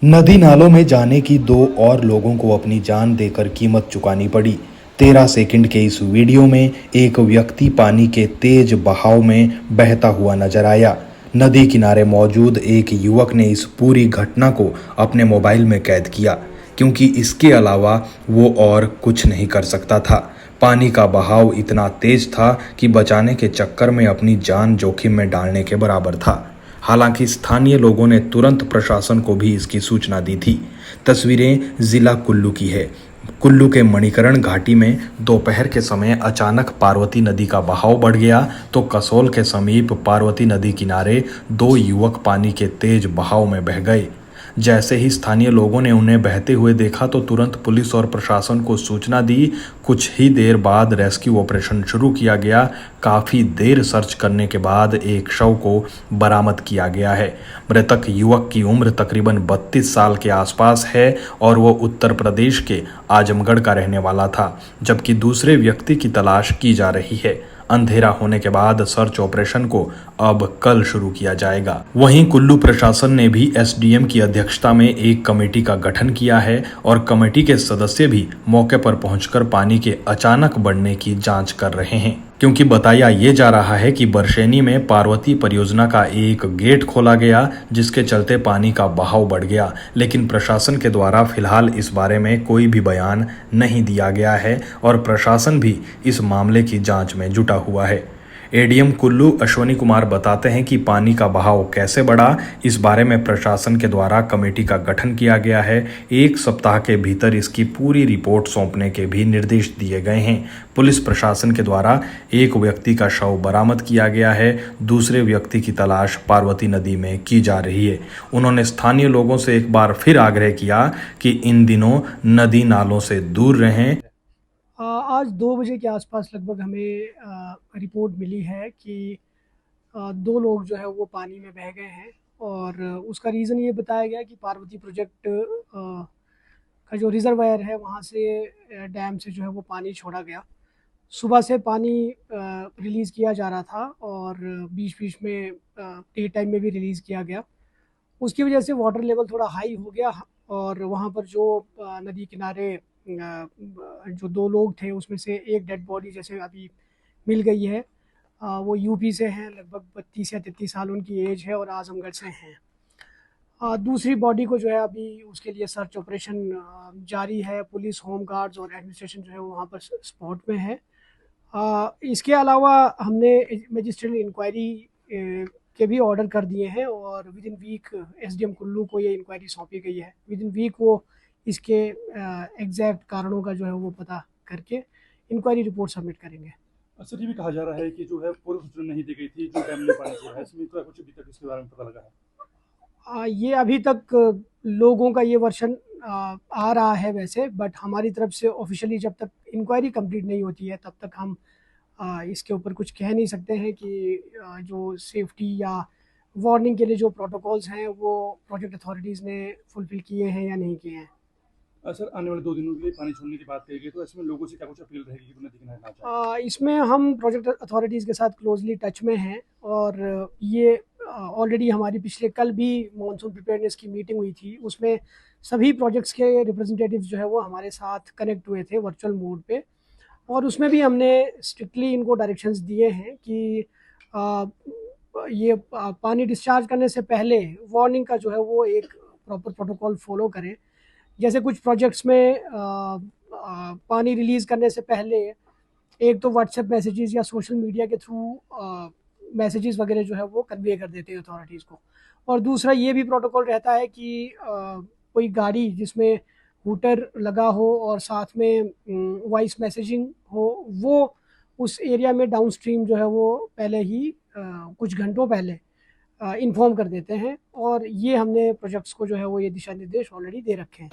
नदी नालों में जाने की दो और लोगों को अपनी जान देकर कीमत चुकानी पड़ी। 13 सेकंड के इस वीडियो में एक व्यक्ति पानी के तेज बहाव में बहता हुआ नजर आया। नदी किनारे मौजूद एक युवक ने इस पूरी घटना को अपने मोबाइल में कैद किया, क्योंकि इसके अलावा वो और कुछ नहीं कर सकता था। पानी का बहाव इतना तेज था कि बचाने के चक्कर में अपनी जान जोखिम में डालने के बराबर था। हालांकि स्थानीय लोगों ने तुरंत प्रशासन को भी इसकी सूचना दी थी। तस्वीरें जिला कुल्लू की है। कुल्लू के मणिकरण घाटी में दोपहर के समय अचानक पार्वती नदी का बहाव बढ़ गया तो कसोल के समीप पार्वती नदी किनारे दो युवक पानी के तेज बहाव में बह गए। जैसे ही स्थानीय लोगों ने उन्हें बहते हुए देखा तो तुरंत पुलिस और प्रशासन को सूचना दी। कुछ ही देर बाद रेस्क्यू ऑपरेशन शुरू किया गया। काफ़ी देर सर्च करने के बाद एक शव को बरामद किया गया है। मृतक युवक की उम्र तकरीबन 32 साल के आसपास है और वो उत्तर प्रदेश के आजमगढ़ का रहने वाला था, जबकि दूसरे व्यक्ति की तलाश की जा रही है। अंधेरा होने के बाद सर्च ऑपरेशन को अब कल शुरू किया जाएगा। वहीं कुल्लू प्रशासन ने भी एसडीएम की अध्यक्षता में एक कमेटी का गठन किया है और कमेटी के सदस्य भी मौके पर पहुंचकर पानी के अचानक बढ़ने की जांच कर रहे हैं, क्योंकि बताया ये जा रहा है कि बरशेनी में पार्वती परियोजना का एक गेट खोला गया, जिसके चलते पानी का बहाव बढ़ गया। लेकिन प्रशासन के द्वारा फिलहाल इस बारे में कोई भी बयान नहीं दिया गया है और प्रशासन भी इस मामले की जांच में जुटा हुआ है। एडीएम कुल्लू अश्वनी कुमार बताते हैं कि पानी का बहाव कैसे बढ़ा, इस बारे में प्रशासन के द्वारा कमेटी का गठन किया गया है। 1 सप्ताह के भीतर इसकी पूरी रिपोर्ट सौंपने के भी निर्देश दिए गए हैं। पुलिस प्रशासन के द्वारा एक व्यक्ति का शव बरामद किया गया है। दूसरे व्यक्ति की तलाश पार्वती नदी में की जा रही है। उन्होंने स्थानीय लोगों से एक बार फिर आग्रह किया कि इन दिनों नदी नालों से दूर रहें। आज 2 बजे के आसपास लगभग हमें रिपोर्ट मिली है कि 2 लोग जो है वो पानी में बह गए हैं और उसका रीज़न ये बताया गया कि पार्वती प्रोजेक्ट का जो रिज़र्वायर है वहाँ से डैम से जो है वो पानी छोड़ा गया। सुबह से पानी रिलीज़ किया जा रहा था और बीच-बीच में डे टाइम में भी रिलीज़ किया गया। उसकी वजह से वाटर लेवल थोड़ा हाई हो गया और वहाँ पर जो नदी किनारे जो 2 लोग थे उसमें से एक डेड बॉडी जैसे अभी मिल गई है। वो यूपी से हैं, लगभग 32 या 33 साल उनकी एज है और आजमगढ़ से हैं। दूसरी बॉडी को जो है अभी उसके लिए सर्च ऑपरेशन जारी है। पुलिस, होम गार्ड्स और एडमिनिस्ट्रेशन जो है वो वहाँ पर स्पॉट में है। इसके अलावा हमने मजिस्ट्रियल इंक्वायरी के भी ऑर्डर कर दिए हैं और within week SDM Kullu को ये इंक्वायरी सौंपी गई है। विद इन वीक वो इसके एग्जैक्ट कारणों का जो है वो पता करके इंक्वायरी रिपोर्ट सबमिट करेंगे। सर, ये भी कहा जा रहा है कि जो है पूर्व सूचना नहीं दी गई थी जो डैम में पानी छोड़ा है, इसमें तो कुछ अभी तक इसके बारे में पता लगा है? ये अभी तक लोगों का ये वर्शन आ रहा है वैसे, बट हमारी तरफ से ऑफिशियली जब तक इंक्वायरी कंप्लीट नहीं होती है तब तक हम इसके ऊपर कुछ कह नहीं सकते हैं कि जो सेफ्टी या वार्निंग के लिए जो प्रोटोकॉल्स हैं वो प्रोजेक्ट अथॉरिटीज़ ने फुलफिल किए हैं या नहीं किए हैं। सर, आने वाले 2 दिनों के लिए पानी छोड़ने की बात कही गई, तो इसमें लोगों से क्या कुछ अपील रहेगी कि वो नदी किनारे ना जाएं? इसमें हम प्रोजेक्ट अथॉरिटीज़ के साथ क्लोजली टच में हैं और ये ऑलरेडी हमारी पिछले कल भी मॉनसून प्रिपेयरनेस की मीटिंग हुई थी। उसमें सभी प्रोजेक्ट्स के रिप्रेजेंटेटिव्स जो है वो हमारे साथ कनेक्ट हुए थे वर्चुअल मोड पे और उसमें भी हमने स्ट्रिक्टली इनको डायरेक्शंस दिए हैं कि अ, ये पानी डिस्चार्ज करने से पहले वार्निंग का जो है वो एक प्रॉपर प्रोटोकॉल फॉलो करें। जैसे कुछ प्रोजेक्ट्स में पानी रिलीज़ करने से पहले एक तो व्हाट्सएप मैसेजेस या सोशल मीडिया के थ्रू मैसेजेस वगैरह जो है वो कन्वे कर देते हैं अथॉरिटीज़ को। और दूसरा ये भी प्रोटोकॉल रहता है कि कोई गाड़ी जिसमें हूटर लगा हो और साथ में वॉइस मैसेजिंग हो, वो उस एरिया में डाउनस्ट्रीम जो है वो पहले ही कुछ घंटों पहले इन्फॉर्म कर देते हैं और ये हमने प्रोजेक्ट्स को जो है वो ये दिशा निर्देश ऑलरेडी दे रखे हैं।